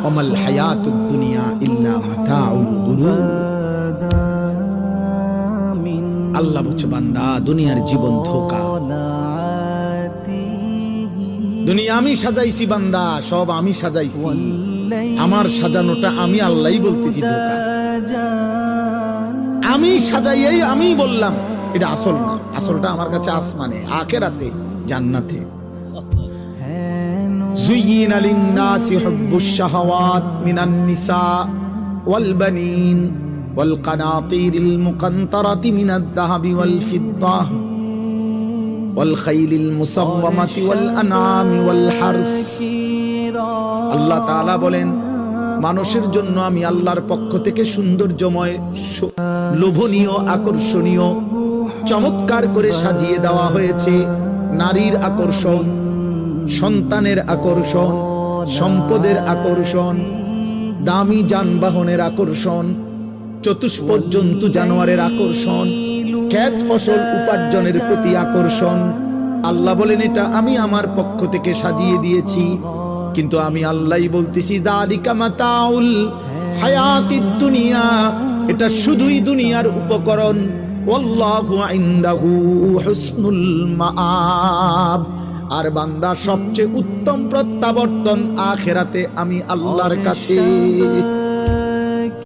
ওমাল হায়াতুদ দুনিয়া ইল্লা মাতাউল গুরুর। আল্লাহ বলছে বান্দা দুনিয়ার জীবন ধোঁকা, দুনিয়া আমি সাজাইছি বান্দা, সব আমি সাজাইছি, আমার সাজানোটা আমি আল্লাহই বলতেছি ধোঁকা। আমি সাজাইয়াই আমি বললাম এটা আসল না, আসলটা আমার কাছে আসমানে, আখিরাতে, জান্নাতে। زين للناس حب الشهوات من النساء والبنين والقناطير المقنطرة من الذهب والفضة والخيل المسومة والأنعام والحرث। আল্লাহ তাআলা বলেন মানুষের জন্য আমি আল্লাহর পক্ষ থেকে সৌন্দর্যময়, লোভনীয়, আকর্ষণীয়, চমৎকার করে সাজিয়ে দেওয়া হয়েছে নারীর আকর্ষণ, সন্তানের আকর্ষণ, সম্পদের আকর্ষণ, দামি যানবাহনের আকর্ষণ, চতুষ্পদ জন্তু জানোয়ারের আকর্ষণ, ক্ষেত ফসল উপার্জনের প্রতি আকর্ষণ। আল্লাহ বলেন এটা আমি আমার পক্ষ থেকে সাজিয়ে দিয়েছি, কিন্তু আমি আল্লাহই বলতেছি যালিকা মাতাউল হায়াতিদ দুনিয়া, এটা শুধুই দুনিয়ার উপকরণ। ওয়াল্লাহু ইনদাহু হুসনুল মাআব, আর বান্দা সবচেয়ে উত্তম প্রত্যাবর্তন আখিরাতে আমি আল্লাহর কাছে।